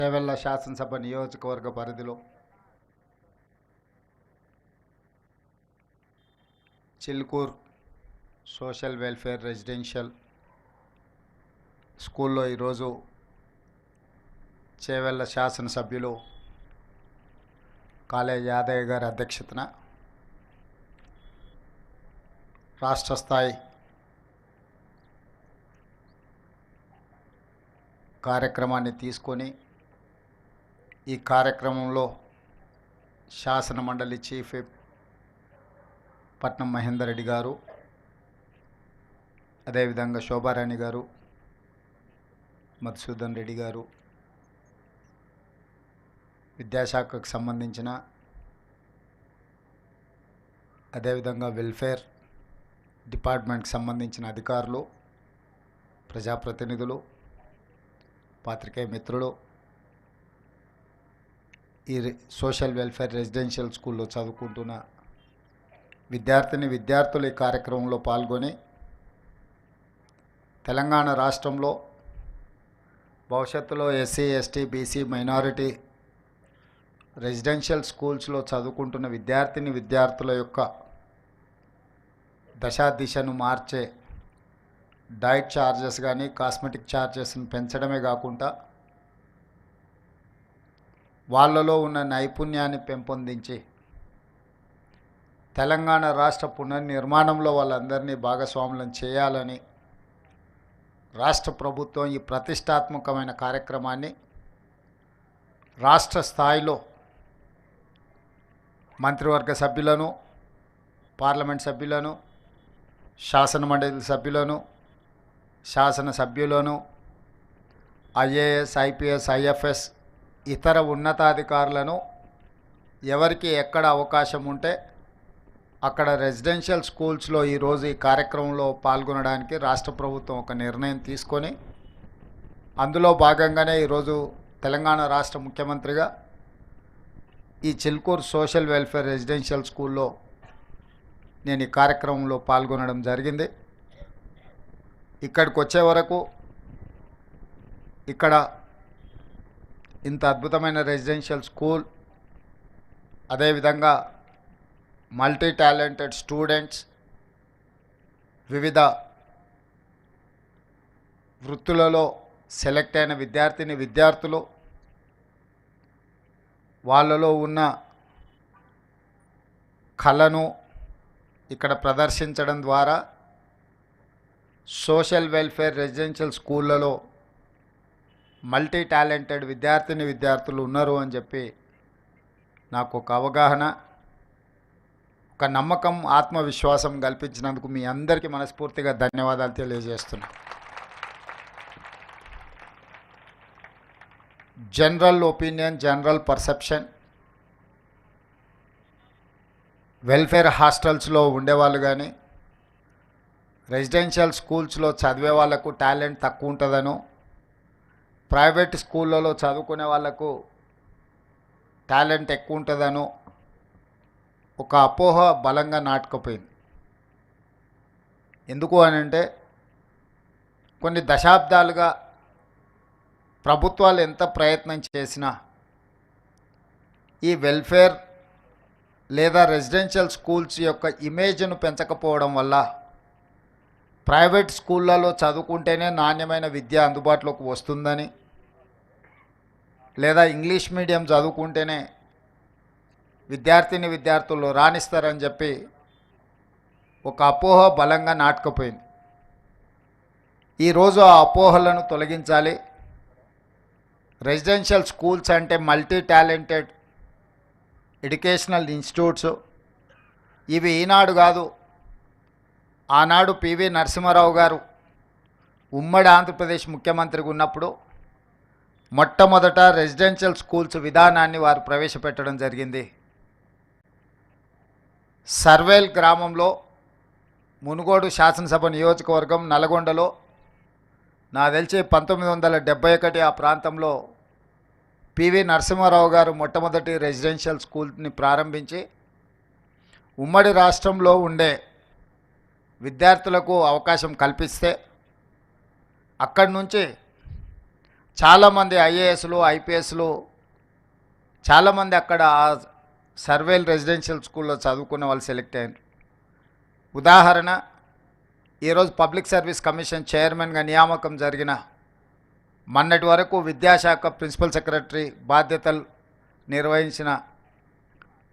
చేవెళ్ల శాసనసభ నియోజకవర్గ పరిధిలో చిల్కూర్ సోషల్ వెల్ఫేర్ రెసిడెన్షియల్ స్కూల్లో ఈరోజు చేవెళ్ల శాసనసభ్యులు కాలేజ్ యాదయ్య గారి అధ్యక్షతన రాష్ట్ర స్థాయి కార్యక్రమాన్ని తీసుకొని ఈ కార్యక్రమంలో శాసన మండలి చీఫ్ విప్ పట్నం మహేందర్ రెడ్డి గారు, అదేవిధంగా శోభారాణి గారు, మధుసూదన్ రెడ్డి గారు, విద్యాశాఖకు సంబంధించిన అదేవిధంగా వెల్ఫేర్ డిపార్ట్మెంట్కి సంబంధించిన అధికారులు, ప్రజాప్రతినిధులు, పాత్రికేయ మిత్రులు, ఈ సోషల్ వెల్ఫేర్ రెసిడెన్షియల్ స్కూల్లో చదువుకుంటున్న విద్యార్థులు ఈ కార్యక్రమంలో పాల్గొని తెలంగాణ రాష్ట్రంలో భవిష్యత్తులో SC, ST, BC, minority residential స్కూల్స్లో చదువుకుంటున్న విద్యార్థుల యొక్క దిశను మార్చే డైట్ ఛార్జెస్ కానీ కాస్మెటిక్ ఛార్జెస్ని పెంచడమే కాకుండా వాళ్ళలో ఉన్న నైపుణ్యాన్ని పెంపొందించి తెలంగాణ రాష్ట్ర పునర్నిర్మాణంలో వాళ్ళందరినీ భాగస్వాములను చేయాలని రాష్ట్ర ప్రభుత్వం ఈ ప్రతిష్టాత్మకమైన కార్యక్రమాన్ని రాష్ట్ర స్థాయిలో మంత్రివర్గ సభ్యులను, పార్లమెంట్ సభ్యులను, శాసనమండలి సభ్యులను, శాసనసభ్యులను, ఐఏఎస్, ఐపీఎస్, ఐఎఫ్ఎస్, ఇతర ఉన్నతాధికారులను ఎవరికి ఎక్కడ అవకాశం ఉంటే అక్కడ రెసిడెన్షియల్ స్కూల్స్లో ఈరోజు ఈ కార్యక్రమంలో పాల్గొనడానికి రాష్ట్ర ప్రభుత్వం ఒక నిర్ణయం తీసుకొని అందులో భాగంగానే ఈరోజు తెలంగాణ రాష్ట్ర ముఖ్యమంత్రిగా ఈ చిల్కూర్ సోషల్ వెల్ఫేర్ రెసిడెన్షియల్ స్కూల్లో నేను ఈ కార్యక్రమంలో పాల్గొనడం జరిగింది. ఇక్కడికి వచ్చే వరకు ఇక్కడ ఇంత అద్భుతమైన రెసిడెన్షియల్ స్కూల్, అదేవిధంగా మల్టీ టాలెంటెడ్ స్టూడెంట్స్, వివిధ వృత్తులలో సెలెక్ట్ అయిన విద్యార్థులు వాళ్ళలో ఉన్న కళను ఇక్కడ ప్రదర్శించడం ద్వారా సోషల్ వెల్ఫేర్ రెసిడెన్షియల్ స్కూళ్ళలో మల్టీ టాలెంటెడ్ విద్యార్థులు ఉన్నారు అని చెప్పి నాకు ఒక అవగాహన, ఒక నమ్మకం, ఆత్మవిశ్వాసం కల్పించినందుకు మీ అందరికీ మనస్ఫూర్తిగా ధన్యవాదాలు తెలియజేస్తున్నా. General opinion, general perception, welfare హాస్టల్స్లో ఉండేవాళ్ళు కానీ రెసిడెన్షియల్ స్కూల్స్లో చదివే వాళ్ళకు టాలెంట్ తక్కువ ఉంటుందనో, ప్రైవేట్ స్కూళ్ళలో చదువుకునే వాళ్ళకు టాలెంట్ ఎక్కువ ఉంటుందనో ఒక అపోహ బలంగా నాటుకుపోయింది. ఎందుకు అని అంటే కొన్ని దశాబ్దాలుగా ప్రభుత్వాలు ఎంత ప్రయత్నం చేసినా ఈ వెల్ఫేర్ లేదా రెసిడెన్షియల్ స్కూల్స్ యొక్క ఇమేజ్ను పెంచకపోవడం వల్ల ప్రైవేట్ స్కూళ్ళలో చదువుకుంటేనే నాణ్యమైన విద్య అందుబాటులోకి వస్తుందని, లేదా ఇంగ్లీష్ మీడియం చదువుకుంటేనే విద్యార్థులు రాణిస్తారని చెప్పి ఒక అపోహ బలంగా నాటుకుపోయింది. ఈరోజు ఆ అపోహలను తొలగించాలి. రెసిడెన్షియల్ స్కూల్స్ అంటే మల్టీ టాలెంటెడ్ ఎడ్యుకేషనల్ ఇన్స్టిట్యూట్స్. ఇవి ఈనాడు కాదు, ఆనాడు పివి నరసింహారావు గారు ఉమ్మడి ఆంధ్రప్రదేశ్ ముఖ్యమంత్రిగా ఉన్నప్పుడు మొట్టమొదట రెసిడెన్షియల్ స్కూల్స్ విధానాన్ని వారు ప్రవేశపెట్టడం జరిగింది. సర్వేల్ గ్రామంలో, మునుగోడు శాసనసభ నియోజకవర్గం, నల్గొండలో నాకు తెలిసి 1971 ఆ ప్రాంతంలో పివి నరసింహారావు గారు మొట్టమొదటి రెసిడెన్షియల్ స్కూల్ని ప్రారంభించి ఉమ్మడి రాష్ట్రంలో ఉండే విద్యార్థులకు అవకాశం కల్పిస్తే అక్కడి నుంచి చాలామంది ఐఏఎస్లు ఐపీఎస్లు చాలామంది అక్కడ సర్వేల్ రెసిడెన్షియల్ స్కూల్లో చదువుకున్న వాళ్ళు సెలెక్ట్ అయ్యారు. ఉదాహరణ, ఈరోజు పబ్లిక్ సర్వీస్ కమిషన్ చైర్మన్గా నియామకం జరిగిన మొన్నటి వరకు విద్యాశాఖ ప్రిన్సిపల్ సెక్రటరీ బాధ్యతలు నిర్వహించిన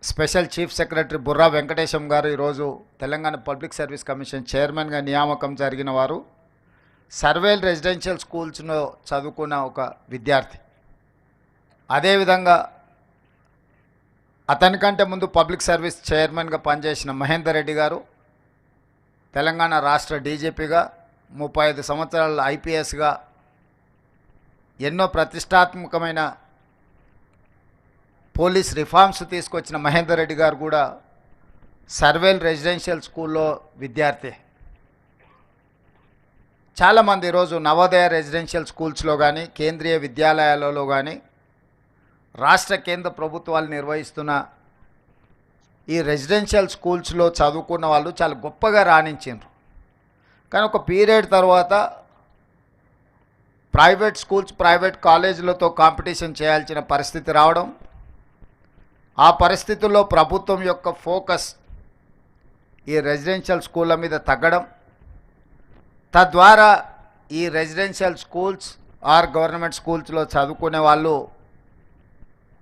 special chief secretary Burra Venkatesham garu ఈరోజు తెలంగాణ పబ్లిక్ సర్వీస్ కమిషన్ చైర్మన్గా నియామకం జరిగిన వారు సర్వేల్ రెసిడెన్షియల్ స్కూల్స్లో చదువుకున్న ఒక విద్యార్థి. అదేవిధంగా అతనికంటే ముందు పబ్లిక్ సర్వీస్ చైర్మన్గా పనిచేసిన మహేందర్ రెడ్డి గారు తెలంగాణ రాష్ట్ర డీజీపీగా 35 సంవత్సరాల ఐపీఎస్గా ఎన్నో ప్రతిష్టాత్మకమైన పోలీస్ రిఫార్మ్స్ తీసుకొచ్చిన మహేందర్ రెడ్డి గారు కూడా సర్వేల్ రెసిడెన్షియల్ స్కూల్లో విద్యార్థి. చాలామంది ఈరోజు నవోదయ రెసిడెన్షియల్ స్కూల్స్లో కానీ కేంద్రీయ విద్యాలయాలలో కానీ రాష్ట్ర కేంద్ర ప్రభుత్వాలు నిర్వహిస్తున్న ఈ రెసిడెన్షియల్ స్కూల్స్లో చదువుకున్న వాళ్ళు చాలా గొప్పగా రాణించారు. కానీ ఒక పీరియడ్ తర్వాత ప్రైవేట్ స్కూల్స్ ప్రైవేట్ కాలేజీలతో కాంపిటీషన్ చేయాల్సిన పరిస్థితి రావడం, ఆ పరిస్థితుల్లో ప్రభుత్వం యొక్క ఫోకస్ ఈ రెసిడెన్షియల్ స్కూళ్ళ మీద తగ్గడం, తద్వారా ఈ రెసిడెన్షియల్ స్కూల్స్ ఆర్ గవర్నమెంట్ స్కూల్స్లో చదువుకునే వాళ్ళు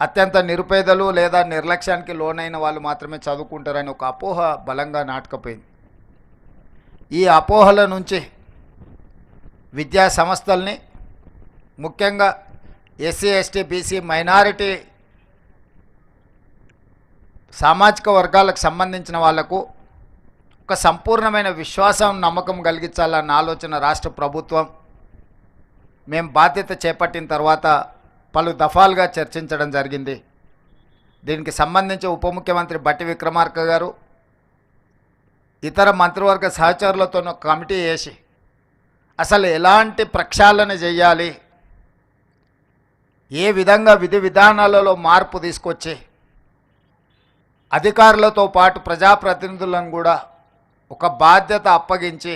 అత్యంత నిరుపేదలు లేదా నిర్లక్ష్యానికి లోనైన వాళ్ళు మాత్రమే చదువుకుంటారని ఒక అపోహ బలంగా నాటుకుపోయింది. ఈ అపోహల నుంచి విద్యా సంస్థల్ని, ముఖ్యంగా ఎస్సీ ఎస్టీ బీసీ మైనారిటీ సామాజిక వర్గాలకు సంబంధించిన వాళ్లకు ఒక సంపూర్ణమైన విశ్వాసం నమ్మకం కలిగించాలన్న ఆలోచన రాష్ట్ర ప్రభుత్వం మేము బాధ్యత చేపట్టిన తర్వాత పలు దఫాలుగా చర్చించడం జరిగింది. దీనికి సంబంధించి ఉప ముఖ్యమంత్రి బట్టి విక్రమార్క గారు ఇతర మంత్రివర్గ సహచరులతో కమిటీ వేసి అసలు ఎలాంటి ప్రక్షాళన చేయాలి, ఏ విధంగా విధి విధానాలలో మార్పు తీసుకొచ్చి అధికారులతో పాటు ప్రజాప్రతినిధులను కూడా ఒక బాధ్యత అప్పగించి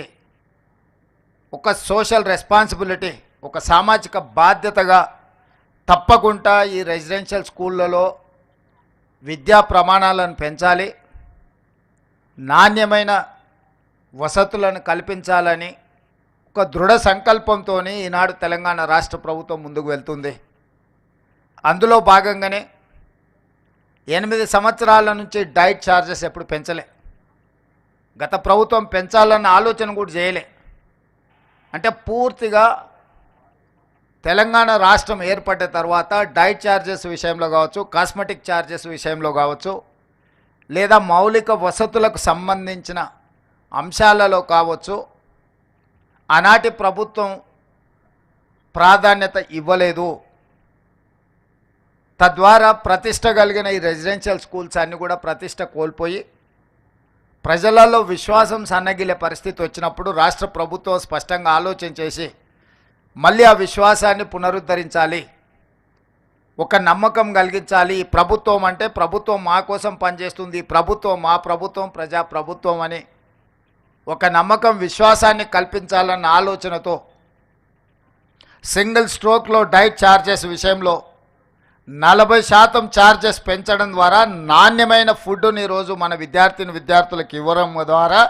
ఒక సోషల్ రెస్పాన్సిబిలిటీ, ఒక సామాజిక బాధ్యతగా తప్పకుండా ఈ రెసిడెన్షియల్ స్కూళ్ళలో విద్యా ప్రమాణాలను పెంచాలి, నాణ్యమైన వసతులను కల్పించాలని ఒక దృఢ సంకల్పంతో ఈనాడు తెలంగాణ రాష్ట్ర ప్రభుత్వం ముందుకు వెళ్తుంది. అందులో భాగంగానే 8 సంవత్సరాల నుంచి డైట్ ఛార్జెస్ ఎప్పుడు పెంచలే. గత ప్రభుత్వం పెంచాలన్న ఆలోచన కూడా చేయలే. అంటే పూర్తిగా తెలంగాణ రాష్ట్రం ఏర్పడ్డ తర్వాత డైట్ ఛార్జెస్ విషయంలో కావచ్చు, కాస్మెటిక్ ఛార్జెస్ విషయంలో కావచ్చు, లేదా మౌలిక వసతులకు సంబంధించిన అంశాలలో కావచ్చు, ఆనాటి ప్రభుత్వం ప్రాధాన్యత ఇవ్వలేదు. తద్వారా ప్రతిష్ట కలిగిన ఈ రెసిడెన్షియల్ స్కూల్స్ అన్నీ కూడా ప్రతిష్ట కోల్పోయి ప్రజలలో విశ్వాసం సన్నగిలే పరిస్థితి వచ్చినప్పుడు రాష్ట్ర ప్రభుత్వం స్పష్టంగా ఆలోచన చేసి మళ్ళీ ఆ విశ్వాసాన్ని పునరుద్ధరించాలి, ఒక నమ్మకం కలిగించాలి. ఈ ప్రభుత్వం అంటే ప్రభుత్వం మా కోసం పనిచేస్తుంది, ప్రభుత్వం మా ప్రభుత్వం ప్రజా ప్రభుత్వం అని ఒక నమ్మకం విశ్వాసాన్ని కల్పించాలన్న ఆలోచనతో సింగిల్ స్ట్రోక్లో డైట్ ఛార్జెస్ విషయంలో 40% ఛార్జెస్ పెంచడం ద్వారా నాణ్యమైన ఫుడ్ని ఈరోజు మన విద్యార్థులకు ఇవ్వడం ద్వారా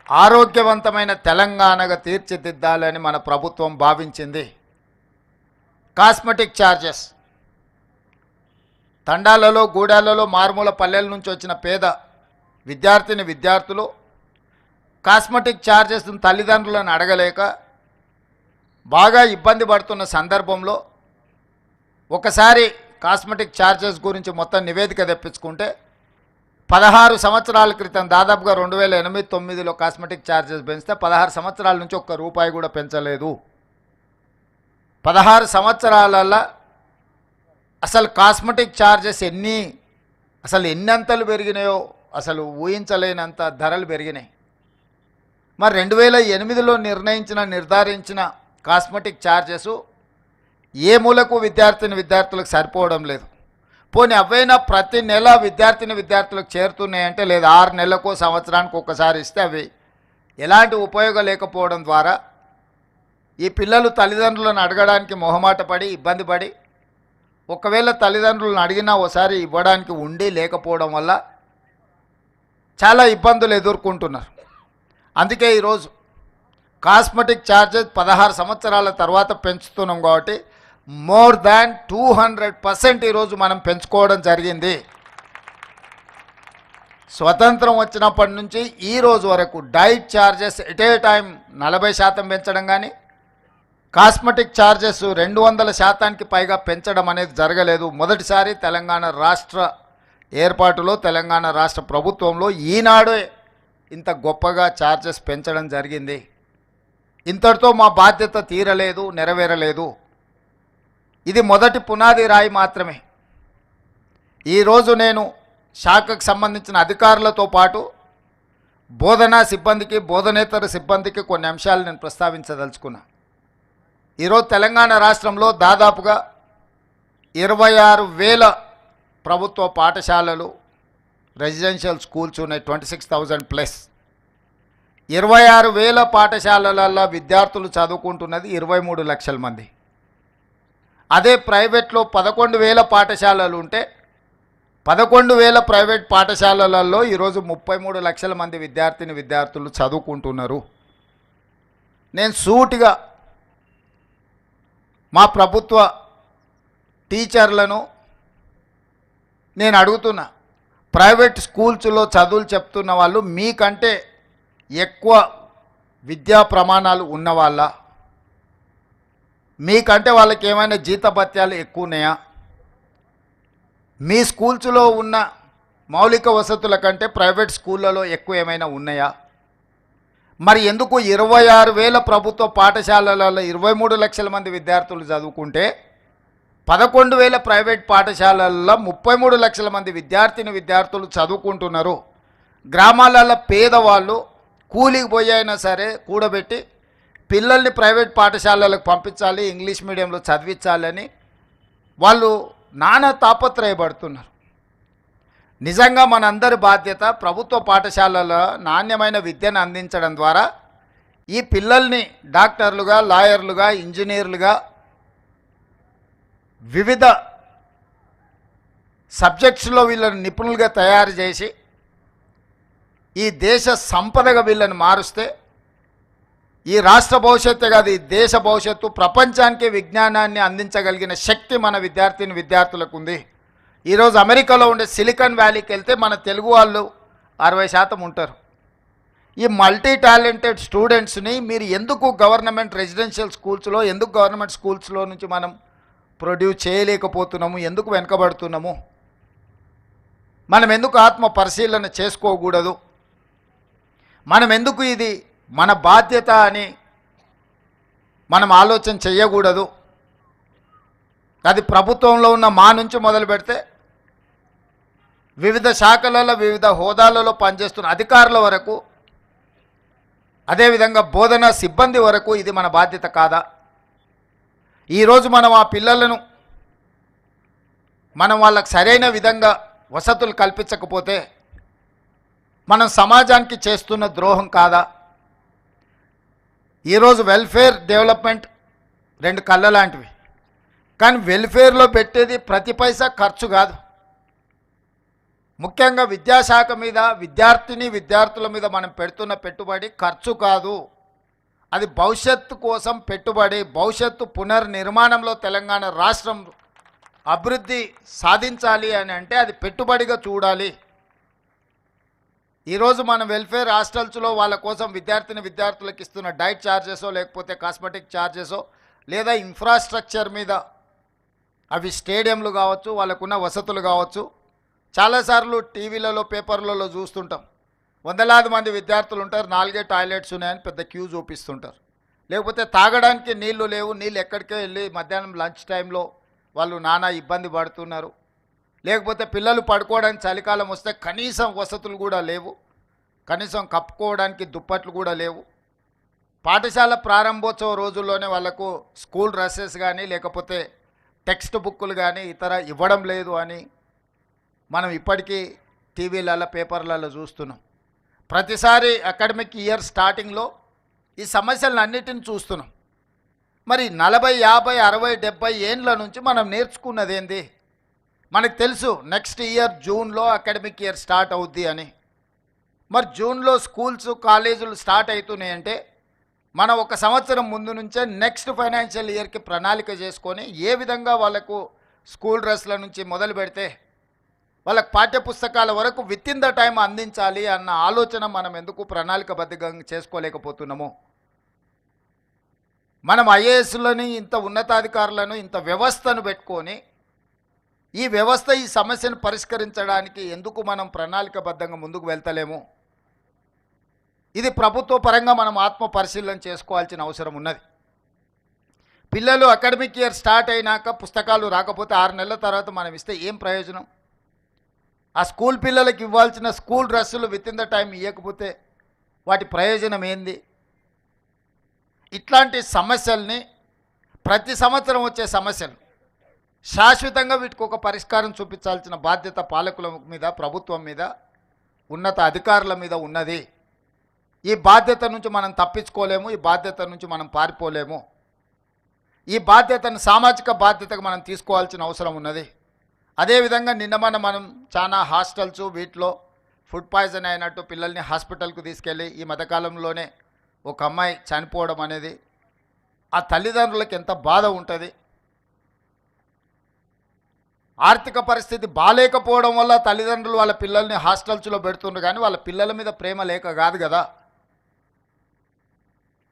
ఆరోగ్యవంతమైన తెలంగాణగా తీర్చిదిద్దాలని మన ప్రభుత్వం భావించింది. కాస్మెటిక్ ఛార్జెస్ తండాలలో గూడాలలో మారుమూల పల్లెల నుంచి వచ్చిన పేద విద్యార్థులు కాస్మెటిక్ ఛార్జెస్ తల్లిదండ్రులను అడగలేక బాగా ఇబ్బంది పడుతున్న సందర్భంలో ఒకసారి కాస్మెటిక్ ఛార్జెస్ గురించి మొత్తం నివేదిక తెప్పించుకుంటే 16 సంవత్సరాల క్రితం దాదాపుగా 2008-09లో కాస్మెటిక్ ఛార్జెస్ పెంచితే 16 సంవత్సరాల నుంచి ఒక్క రూపాయి కూడా పెంచలేదు. 16 సంవత్సరాలలో అసలు కాస్మెటిక్ ఛార్జెస్ ఎన్నంతలు పెరిగినాయో అసలు ఊహించలేనంత ధరలు పెరిగినాయి. మరి 2008లో నిర్ధారించిన కాస్మెటిక్ ఛార్జెస్ ఏ మూలకు విద్యార్థులకు సరిపోవడం లేదు. పోనీ అవైనా ప్రతి నెల విద్యార్థులకు చేరుతున్నాయంటే లేదా 6 నెలలకు సంవత్సరానికి ఒకసారి ఇస్తే అవి ఎలాంటి ఉపయోగం లేకపోవడం ద్వారా ఈ పిల్లలు తల్లిదండ్రులను అడగడానికి మొహమాట పడి ఇబ్బంది పడి, ఒకవేళ తల్లిదండ్రులను అడిగినా ఓసారి ఇవ్వడానికి ఉండి లేకపోవడం వల్ల చాలా ఇబ్బందులు ఎదుర్కొంటున్నారు. అందుకే ఈరోజు కాస్మెటిక్ ఛార్జెస్ 16 సంవత్సరాల తర్వాత పెంచుతున్నాం కాబట్టి మోర్ దాన్ 200% ఈరోజు మనం పెంచుకోవడం జరిగింది. స్వతంత్రం వచ్చినప్పటి నుంచి ఈ రోజు వరకు diet charges at a time 40% పెంచడం కానీ, కాస్మెటిక్ ఛార్జెస్ 200% పైగా పెంచడం అనేది జరగలేదు. మొదటిసారి తెలంగాణ రాష్ట్ర ఏర్పాటులో, తెలంగాణ రాష్ట్ర ప్రభుత్వంలో ఈనాడే ఇంత గొప్పగా ఛార్జెస్ పెంచడం జరిగింది. ఇంతటితో మా బాధ్యత తీరలేదు, నెరవేరలేదు. ఇది మొదటి పునాది రాయి మాత్రమే. ఈరోజు నేను శాఖకు సంబంధించిన అధికారులతో పాటు బోధనా సిబ్బందికి, బోధనేతర సిబ్బందికి కొన్ని అంశాలు నేను ప్రస్తావించదలుచుకున్నా. ఈరోజు తెలంగాణ రాష్ట్రంలో దాదాపుగా 26,000 ప్రభుత్వ పాఠశాలలు, రెసిడెన్షియల్ స్కూల్స్ ఉన్నాయి, 26,000+. 26,000 పాఠశాలలలో విద్యార్థులు చదువుకుంటున్నది 23 లక్షల మంది. అదే ప్రైవేట్లో 11,000 పాఠశాలలు ఉంటే 11,000 ప్రైవేట్ పాఠశాలలలో ఈరోజు 33 లక్షల మంది విద్యార్థులు చదువుకుంటున్నారు. నేను సూటిగా మా ప్రభుత్వ టీచర్లను నేను అడుగుతున్నా, ప్రైవేట్ స్కూల్స్లో చదువులు చెప్తున్న వాళ్ళు మీకంటే ఎక్కువ విద్యా ప్రమాణాలు ఉన్నవాళ్ళ, మీకంటే వాళ్ళకి ఏమైనా జీతభత్యాలు ఎక్కువ ఉన్నాయా? మీ స్కూల్స్లో ఉన్న మౌలిక వసతుల కంటే ప్రైవేట్ స్కూళ్ళలో ఎక్కువ ఏమైనా ఉన్నాయా? మరి ఎందుకు 26,000 ప్రభుత్వ పాఠశాలలలో 23 లక్షల మంది విద్యార్థులు చదువుకుంటే 11,000 ప్రైవేట్ పాఠశాలల్లో 33 లక్షల మంది విద్యార్థులు చదువుకుంటున్నారు? గ్రామాలలో పేదవాళ్ళు కూలికి పోయి అయినా సరే కూడబెట్టి పిల్లల్ని ప్రైవేట్ పాఠశాలలకు పంపించాలి, ఇంగ్లీష్ మీడియంలో చదివించాలని వాళ్ళు నానా తాపత్రయపడుతున్నారు. నిజంగా మనందరి బాధ్యత ప్రభుత్వ పాఠశాలలో నాణ్యమైన విద్యను అందించడం ద్వారా ఈ పిల్లల్ని డాక్టర్లుగా, లాయర్లుగా, ఇంజనీర్లుగా, వివిధ సబ్జెక్ట్స్లో వీళ్ళని నిపుణులుగా తయారు చేసి ఈ దేశ సంపదగా వీళ్ళని మారుస్తే ఈ రాష్ట్ర భవిష్యత్తు కాదు, ఈ దేశ భవిష్యత్తు, ప్రపంచానికి విజ్ఞానాన్ని అందించగలిగిన శక్తి మన విద్యార్థులకు ఉంది. ఈరోజు అమెరికాలో ఉండే సిలికాన్ వ్యాలీకి వెళ్తే మన తెలుగు వాళ్ళు 60% ఉంటారు. ఈ మల్టీ టాలెంటెడ్ స్టూడెంట్స్ని మీరు ఎందుకు గవర్నమెంట్ రెసిడెన్షియల్ స్కూల్స్లో, ఎందుకు గవర్నమెంట్ స్కూల్స్లో నుంచి మనం ప్రొడ్యూస్ చేయలేకపోతున్నాము? ఎందుకు వెనుకబడుతున్నాము? మనం ఎందుకు ఆత్మ పరిశీలన చేసుకోకూడదు? మనం ఎందుకు ఇది మన బాధ్యత అని మనం ఆలోచన చేయకూడదు? అది ప్రభుత్వంలో ఉన్న మా నుంచి మొదలు పెడితే వివిధ శాఖలలో, వివిధ హోదాలలో పనిచేస్తున్న అధికారుల వరకు, అదేవిధంగా బోధనా సిబ్బంది వరకు ఇది మన బాధ్యత కాదా? ఈరోజు మనం ఆ పిల్లలను వాళ్ళకు సరైన విధంగా వసతులు కల్పించకపోతే మనం సమాజానికి చేస్తున్న ద్రోహం కాదా? ఈరోజు వెల్ఫేర్, డెవలప్మెంట్ 2 కళ్ళ లాంటివి. కానీ వెల్ఫేర్లో పెట్టేది ప్రతి పైసా ఖర్చు కాదు. ముఖ్యంగా విద్యాశాఖ మీద, విద్యార్థుల మీద మనం పెడుతున్న పెట్టుబడి ఖర్చు కాదు. అది భవిష్యత్తు కోసం పెట్టుబడి. భవిష్యత్తు పునర్నిర్మాణంలో తెలంగాణ రాష్ట్రం అభివృద్ధి సాధించాలి అని అంటే అది పెట్టుబడిగా చూడాలి. ఈరోజు మన వెల్ఫేర్ హాస్టల్స్లో వాళ్ళ కోసం విద్యార్థులకు ఇస్తున్న డైట్ ఛార్జెసో, లేకపోతే కాస్మెటిక్ ఛార్జెసో, లేదా ఇన్ఫ్రాస్ట్రక్చర్ మీద, అవి స్టేడియంలు కావచ్చు, వాళ్ళకున్న వసతులు కావచ్చు, చాలాసార్లు టీవీలలో, పేపర్లలో చూస్తుంటాం. వందలాది మంది విద్యార్థులు ఉంటారు, 4 టాయిలెట్స్ ఉన్నాయని పెద్ద క్యూ చూపిస్తుంటారు. లేకపోతే తాగడానికి నీళ్లు లేవు, నీళ్ళు ఎక్కడికో వెళ్ళి మధ్యాహ్నం లంచ్ టైంలో వాళ్ళు నానా ఇబ్బంది పడుతున్నారు. లేకపోతే పిల్లలు పడుకోవడానికి చలికాలం వస్తే కనీసం వసతులు కూడా లేవు, కనీసం కప్పుకోవడానికి దుప్పట్లు కూడా లేవు. పాఠశాల ప్రారంభోత్సవ రోజుల్లోనే వాళ్ళకు స్కూల్ డ్రెస్సెస్ కానీ, లేకపోతే టెక్స్ట్ బుక్కులు కానీ ఇతర ఇవ్వడం లేదు అని మనం ఇప్పటికీ టీవీలలో, పేపర్లలో చూస్తున్నాం. ప్రతిసారి అకాడమిక్ ఇయర్ స్టార్టింగ్లో ఈ సమస్యలను అన్నిటిని చూస్తున్నాం. మరి 40, 50, 60, 70 ఏండ్ల నుంచి మనం నేర్చుకున్నది ఏంది? మనకు తెలుసు నెక్స్ట్ ఇయర్ జూన్లో అకాడమిక్ ఇయర్ స్టార్ట్ అవుద్ది అని. మరి జూన్లో స్కూల్స్ కాలేజీలు స్టార్ట్ అవుతున్నాయంటే మనం ఒక సంవత్సరం ముందు నుంచే నెక్స్ట్ ఫైనాన్షియల్ ఇయర్కి ప్రణాళిక చేసుకొని ఏ విధంగా వాళ్ళకు స్కూల్ డ్రెస్ల నుంచి మొదలు పెడితే వాళ్ళకు పాఠ్యపుస్తకాల వరకు విత్ ఇన్ ద టైం అందించాలి అన్న ఆలోచన మనం ఎందుకు ప్రణాళికబద్ధంగా చేసుకోలేకపోతున్నాము? మనం ఐఏఎస్లని, ఇంత ఉన్నతాధికారులను, ఇంత వ్యవస్థను పెట్టుకొని ఈ వ్యవస్థ ఈ సమస్యను పరిష్కరించడానికి ఎందుకు మనం ప్రణాళికబద్ధంగా ముందుకు వెళ్తలేము? ఇది ప్రభుత్వ పరంగా మనం ఆత్మ పరిశీలన చేసుకోవాల్సిన అవసరం ఉన్నది. పిల్లలు అకాడమిక్ ఇయర్ స్టార్ట్ అయినాక పుస్తకాలు రాకపోతే 6 నెలల తర్వాత మనం ఇస్తే ఏం ప్రయోజనం? ఆ స్కూల్ పిల్లలకి ఇవ్వాల్సిన స్కూల్ డ్రెస్సులు విత్ ఇన్ ద టైం ఇవ్వకపోతే వాటి ప్రయోజనం ఏంది? ఇట్లాంటి సమస్యల్ని, ప్రతి సంవత్సరం వచ్చే సమస్యలు శాశ్వతంగా వీటికి ఒక పరిష్కారం చూపించాల్సిన బాధ్యత పాలకుల మీద, ప్రభుత్వం మీద, ఉన్నత అధికారుల మీద ఉన్నది. ఈ బాధ్యత నుంచి మనం తప్పించుకోలేము, ఈ బాధ్యత నుంచి మనం పారిపోలేము. ఈ బాధ్యతను సామాజిక బాధ్యతగా మనం తీసుకోవాల్సిన అవసరం ఉన్నది. అదేవిధంగా నిన్న మనం చాలా హాస్టల్స్ వీటిలో ఫుడ్ పాయిజన్ అయినట్టు పిల్లల్ని హాస్పిటల్కు తీసుకెళ్ళి ఈ మధ్యకాలంలోనే ఒక అమ్మాయి చనిపోవడం అనేది ఆ తల్లిదండ్రులకు ఎంత బాధ ఉంటుంది. ఆర్థిక పరిస్థితి బాలేకపోవడం వల్ల తల్లిదండ్రులు వాళ్ళ పిల్లల్ని హాస్టల్స్లో పెడుతుండ్రు, కానీ వాళ్ళ పిల్లల మీద ప్రేమ లేక కాదు కదా.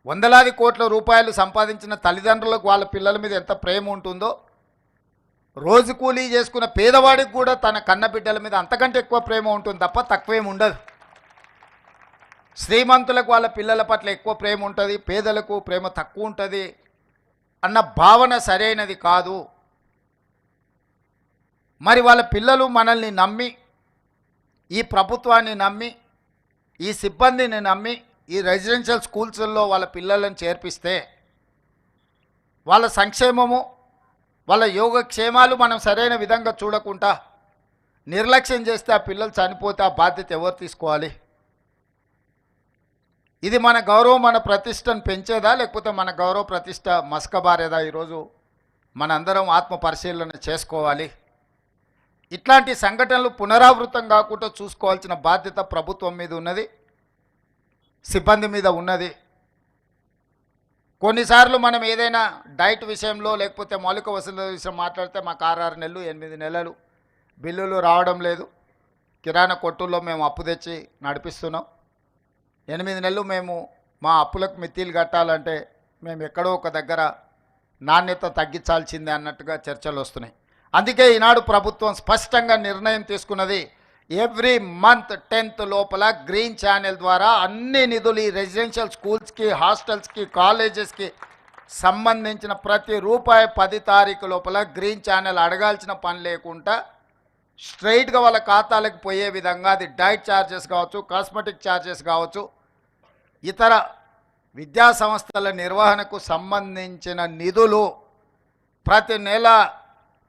వందలాది కోట్ల రూపాయలు సంపాదించిన తల్లిదండ్రులకు వాళ్ళ పిల్లల మీద ఎంత ప్రేమ ఉంటుందో, రోజు కూలీ చేసుకున్న పేదవాడికి కూడా తన కన్న బిడ్డల మీద అంతకంటే ఎక్కువ ప్రేమ ఉంటుంది తప్ప తక్కువేం ఉండదు. శ్రీమంతులకు వాళ్ళ పిల్లల పట్ల ఎక్కువ ప్రేమ ఉంటుంది, పేదలకు ప్రేమ తక్కువ ఉంటుంది అన్న భావన సరైనది కాదు. మరి వాళ్ళ పిల్లలు మనల్ని నమ్మి, ఈ ప్రభుత్వాన్ని నమ్మి, ఈ సిబ్బందిని నమ్మి ఈ రెసిడెన్షియల్ స్కూల్స్లో వాళ్ళ పిల్లలను చేర్పిస్తే వాళ్ళ సంక్షేమము, వాళ్ళ యోగక్షేమాలు మనం సరైన విధంగా చూడకుండా నిర్లక్ష్యం చేస్తే ఆ పిల్లలు చనిపోతే ఆ బాధ్యత ఎవరు తీసుకోవాలి? ఇది మన గౌరవం, మన ప్రతిష్టను పెంచేదా, లేకపోతే మన గౌరవ ప్రతిష్ట మసకబారేదా? ఈరోజు మనందరం ఆత్మ పరిశీలన చేసుకోవాలి. ఇట్లాంటి సంఘటనలు పునరావృతం కాకుండా చూసుకోవాల్సిన బాధ్యత ప్రభుత్వం మీద ఉన్నది, సిబ్బంది మీద ఉన్నది. కొన్నిసార్లు మనం ఏదైనా డైట్ విషయంలో లేకపోతే మౌలిక వసతుల విషయం మాట్లాడితే మాకు 6 నెలలు 8 నెలలు బిల్లులు రావడం లేదు, కిరాణా కొట్టుల్లో మేము అప్పు తెచ్చి నడిపిస్తున్నాం, 8 నెలలు మేము మా అప్పులకు మిత్తిలు కట్టాలంటే మేము ఎక్కడో ఒక దగ్గర నాణ్యత తగ్గించాల్సిందే అన్నట్టుగా చర్చలు వస్తున్నాయి. అందుకే ఈనాడు ప్రభుత్వం స్పష్టంగా నిర్ణయం తీసుకున్నది, ఎవ్రీ మంత్ 10th లోపల గ్రీన్ ఛానల్ ద్వారా అన్ని నిధులు ఈ రెసిడెన్షియల్ స్కూల్స్కి, హాస్టల్స్కి, కాలేజెస్కి సంబంధించిన ప్రతి రూపాయి 10 తారీఖు లోపల గ్రీన్ ఛానల్ అడగాల్సిన పని లేకుండా స్ట్రైట్గా వాళ్ళ ఖాతాలకు పోయే విధంగా, అది డైట్ ఛార్జెస్ కావచ్చు, కాస్మెటిక్ ఛార్జెస్ కావచ్చు, ఇతర విద్యా సంస్థల నిర్వహణకు సంబంధించిన నిధులు ప్రతి నెల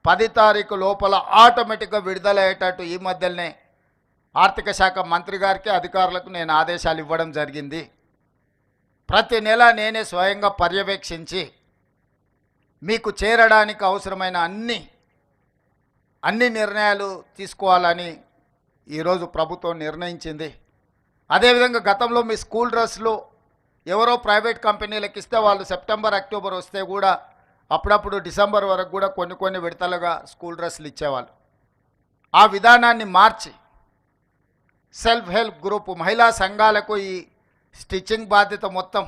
10 తారీఖు లోపల ఆటోమేటిక్గా విడుదలయ్యేటట్టు ఈ మధ్యనే ఆర్థిక శాఖ మంత్రి గారికి, అధికారులకు నేను ఆదేశాలు ఇవ్వడం జరిగింది. ప్రతి నెల నేనే స్వయంగా పర్యవేక్షించి మీకు చేరడానికి అవసరమైన అన్ని నిర్ణయాలు తీసుకోవాలని ఈరోజు ప్రభుత్వం నిర్ణయించింది. అదేవిధంగా గతంలో మీ స్కూల్ డ్రెస్లు ఎవరో ప్రైవేట్ కంపెనీలకు ఇస్తే వాళ్ళు సెప్టెంబర్, అక్టోబర్ వస్తే కూడా అప్పుడప్పుడు డిసెంబర్ వరకు కూడా కొన్ని విడతలుగా స్కూల్ డ్రెస్సులు ఇచ్చేవాళ్ళు. ఆ విధానాన్ని మార్చి సెల్ఫ్ హెల్ప్ గ్రూప్ మహిళా సంఘాలకు ఈ స్టిచ్చింగ్ బాధ్యత మొత్తం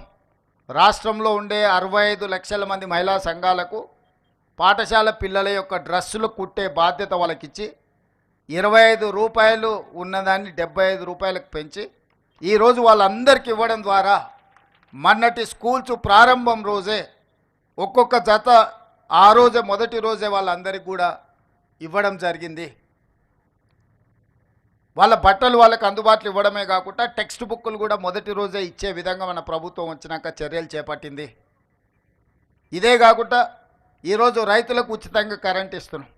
రాష్ట్రంలో ఉండే 65 లక్షల మంది మహిళా సంఘాలకు పాఠశాల పిల్లల యొక్క డ్రెస్సులు కుట్టే బాధ్యత వాళ్ళకిచ్చి 25 రూపాయలు ఉన్నదాన్ని 75 రూపాయలకు పెంచి ఈరోజు వాళ్ళందరికీ ఇవ్వడం ద్వారా మొన్నటి స్కూల్స్ ప్రారంభం రోజే ఒక్కొక్క జత ఆ రోజే మొదటి రోజే వాళ్ళందరికీ కూడా ఇవ్వడం జరిగింది. వాళ్ళ బట్టలు వాళ్ళకి అందుబాటులో ఇవ్వడమే కాకుండా టెక్స్ట్ బుక్కులు కూడా మొదటి రోజే ఇచ్చే విధంగా మన ప్రభుత్వం వచ్చినాక చర్యలు చేపట్టింది. ఇదే కాకుండా ఈరోజు రైతులకు ఉచితంగా కరెంట్ ఇస్తున్నాం,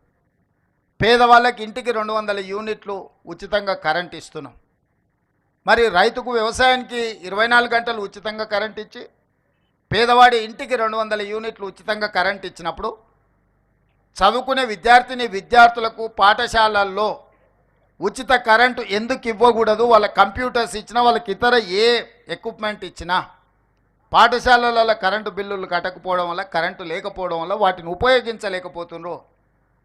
పేదవాళ్ళకి ఇంటికి 200 యూనిట్లు ఉచితంగా కరెంట్ ఇస్తున్నాం. మరి రైతుకు వ్యవసాయానికి 24 గంటలు ఉచితంగా కరెంట్ ఇచ్చి పేదవాడి ఇంటికి 200 యూనిట్లు ఉచితంగా కరెంట్ ఇచ్చినప్పుడు చదువుకునే విద్యార్థులకు పాఠశాలల్లో ఉచిత కరెంటు ఎందుకు ఇవ్వకూడదు? వాళ్ళ కంప్యూటర్స్ ఇచ్చినా, వాళ్ళకి ఇతర ఏ ఎక్విప్మెంట్ ఇచ్చినా పాఠశాలలలో కరెంటు బిల్లులు కట్టకపోవడం వల్ల, కరెంటు లేకపోవడం వల్ల వాటిని ఉపయోగించలేకపోతున్నారు.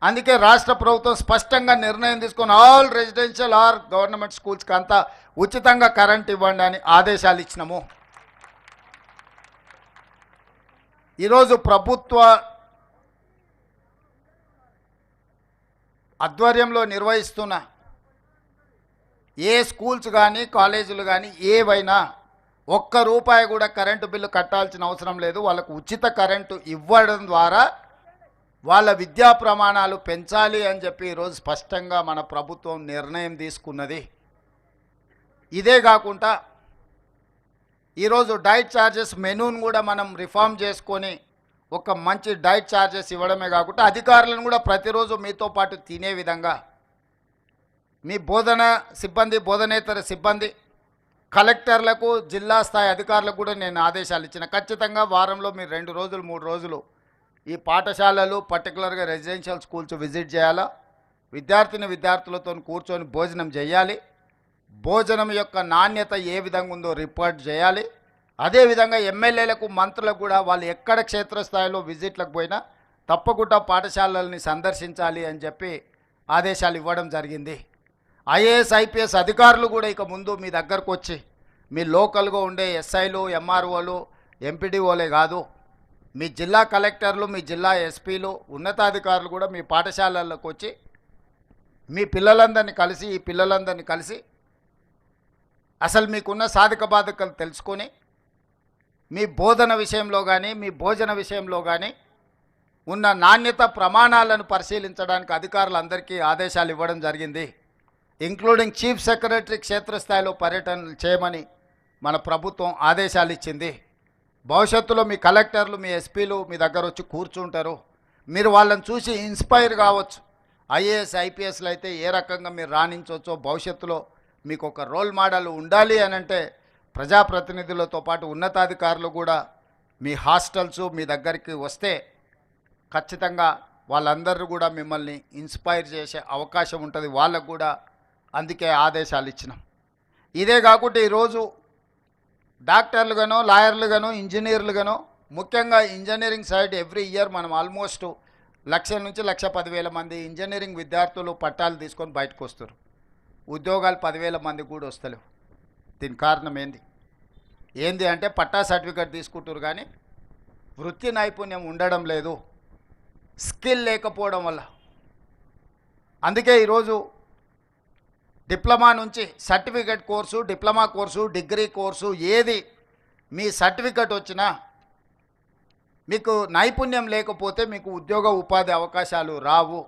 అందుకే రాష్ట్ర ప్రభుత్వం స్పష్టంగా నిర్ణయం తీసుకొని ఆల్ రెసిడెన్షియల్ ఆర్ గవర్నమెంట్ స్కూల్స్కి అంతా ఉచితంగా కరెంట్ ఇవ్వండి అని ఆదేశాలు ఇచ్చినాము. ఈరోజు ప్రభుత్వ ఆధ్వర్యంలో నిర్వహిస్తున్న ఏ స్కూల్స్ కానీ కాలేజీలు కానీ ఏవైనా ₹1 కూడా కరెంటు బిల్లు కట్టాల్సిన అవసరం లేదు. వాళ్ళకు ఉచిత కరెంటు ఇవ్వడం ద్వారా వాళ్ళ విద్యా ప్రమాణాలు పెంచాలి అని చెప్పి ఈరోజు స్పష్టంగా మన ప్రభుత్వం నిర్ణయం తీసుకున్నది. ఇదే కాకుండా ఈరోజు డైట్ ఛార్జెస్ మెనూను కూడా మనం రిఫార్మ్ చేసుకొని ఒక మంచి డైట్ ఛార్జెస్ ఇవ్వడమే కాకుండా అధికారులను కూడా ప్రతిరోజు మీతో పాటు తినే విధంగా మీ బోధన సిబ్బంది, బోధనేతర సిబ్బంది, కలెక్టర్లకు, జిల్లా స్థాయి అధికారులకు కూడా నేను ఆదేశాలు ఇచ్చిన. ఖచ్చితంగా వారంలో మీరు 2 రోజులు 3 రోజులు ఈ పాఠశాలలు పర్టికులర్గా రెసిడెన్షియల్ స్కూల్స్ విజిట్ చేయాలా, విద్యార్థులతో కూర్చొని భోజనం చేయాలి, భోజనం యొక్క నాణ్యత ఏ విధంగా ఉందో రిపోర్ట్ చేయాలి. అదేవిధంగా ఎమ్మెల్యేలకు, మంత్రులకు కూడా వాళ్ళు ఎక్కడ క్షేత్రస్థాయిలో విజిట్లకు పోయినా తప్పకుండా పాఠశాలల్ని సందర్శించాలి అని చెప్పి ఆదేశాలు ఇవ్వడం జరిగింది. ఐఏఎస్, ఐపీఎస్ అధికారులు కూడా ఇక ముందు మీ దగ్గరకు వచ్చి మీ లోకల్గా ఉండే ఎస్ఐలు, ఎంఆర్ఓలు, ఎంపీడీఓలే కాదు, మీ జిల్లా కలెక్టర్లు, మీ జిల్లా ఎస్పీలు, ఉన్నతాధికారులు కూడా మీ పాఠశాలలకు వచ్చి మీ పిల్లలందరినీ కలిసి అసలు మీకున్న సాధక బాధకాలు తెలుసుకొని మీ బోధన విషయంలో కానీ, మీ భోజన విషయంలో కానీ ఉన్న నాణ్యత ప్రమాణాలను పరిశీలించడానికి అధికారులందరికీ ఆదేశాలు ఇవ్వడం జరిగింది. ఇంక్లూడింగ్ చీఫ్ సెక్రటరీ క్షేత్రస్థాయిలో పర్యటనలు చేయమని మన ప్రభుత్వం ఆదేశాలు ఇచ్చింది. భవిష్యత్తులో మీ కలెక్టర్లు, మీ ఎస్పీలు మీ దగ్గర వచ్చి కూర్చుంటారు. మీరు వాళ్ళని చూసి ఇన్స్పైర్ కావచ్చు. ఐఏఎస్, ఐపీఎస్లు అయితే ఏ రకంగా మీరు రాణించవచ్చో, భవిష్యత్తులో మీకు ఒక రోల్ మోడల్ ఉండాలి అని అంటే ప్రజాప్రతినిధులతో పాటు ఉన్నతాధికారులు కూడా మీ హాస్టల్స్ మీ దగ్గరికి వస్తే ఖచ్చితంగా వాళ్ళందరూ కూడా మిమ్మల్ని ఇన్స్పైర్ చేసే అవకాశం ఉంటుంది. వాళ్ళకు కూడా అందుకే ఆదేశాలు ఇచ్చినాం. ఇదే కాకుండా ఈరోజు డాక్టర్లుగానో, లాయర్లుగానో, ఇంజనీర్లుగానో, ముఖ్యంగా ఇంజనీరింగ్ సైడ్ ఎవ్రీ ఇయర్ మనం ఆల్మోస్ట్ 1,00,000 నుంచి 1,10,000 మంది ఇంజనీరింగ్ విద్యార్థులు పట్టాలు తీసుకొని బయటకు వస్తారు. ఉద్యోగాలు 10,000 మంది కూడా వస్తలేవు. దీని కారణం ఏంది అంటే పట్టా సర్టిఫికేట్ తీసుకుంటారు కానీ వృత్తి నైపుణ్యం ఉండడం లేదు, స్కిల్ లేకపోవడం వల్ల. అందుకే ఈరోజు డిప్లొమా నుంచి certificate course, diploma course, degree course ఏది మీ సర్టిఫికేట్ వచ్చినా మీకు నైపుణ్యం లేకపోతే మీకు ఉద్యోగ ఉపాధి అవకాశాలు రావు.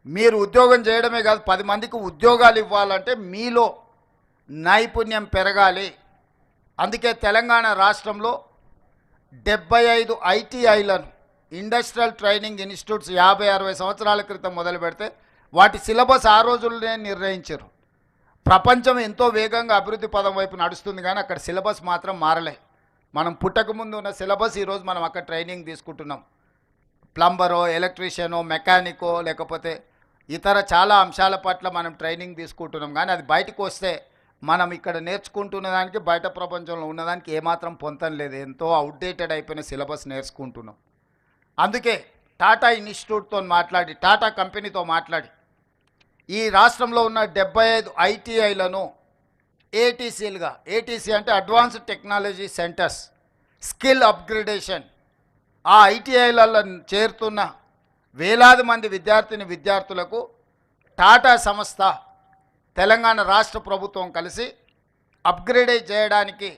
మీరు ఉద్యోగం చేయడమే కాదు, 10 మందికి ఉద్యోగాలు ఇవ్వాలంటే మీలో నైపుణ్యం పెరగాలి. అందుకే తెలంగాణ రాష్ట్రంలో 75 ఐటీఐలను, ఇండస్ట్రియల్ ట్రైనింగ్ ఇన్స్టిట్యూట్స్ 50-60 సంవత్సరాల క్రితం మొదలు పెడితే వాటి సిలబస్ ఆ రోజుల్లోనే నిర్ణయించారు. ప్రపంచం ఎంతో వేగంగా అభివృద్ధి పదం వైపు నడుస్తుంది కానీ అక్కడ సిలబస్ మాత్రం మారలే. మనం పుట్టకముందు ఉన్న సిలబస్ ఈరోజు మనం అక్కడ ట్రైనింగ్ తీసుకుంటున్నాం. ప్లంబరో, ఎలక్ట్రీషియనో, మెకానికో, లేకపోతే ఇతర చాలా అంశాల పట్ల మనం ట్రైనింగ్ తీసుకుంటున్నాం. కానీ అది బయటకు వస్తే మనం ఇక్కడ నేర్చుకుంటున్న దానికి బయట ప్రపంచంలో ఉన్నదానికి ఏమాత్రం పొంతం లేదు. ఎంతో అవుట్డేటెడ్ అయిపోయిన సిలబస్ నేర్చుకుంటున్నాం. అందుకే టాటా ఇన్స్టిట్యూట్తో మాట్లాడి, టాటా కంపెనీతో మాట్లాడి ఈ రాష్ట్రంలో ఉన్న 75 ఐటీఐలను ఏటీసీలుగా, ఏటీసీ అంటే advanced technology centres, skill upgradation, ఆ ఐటీఐలలో చేరుతున్న వేలాది మంది విద్యార్థులకు టాటా సంస్థ, తెలంగాణ రాష్ట్ర ప్రభుత్వం కలిసి అప్గ్రేడ్ చేయడానికి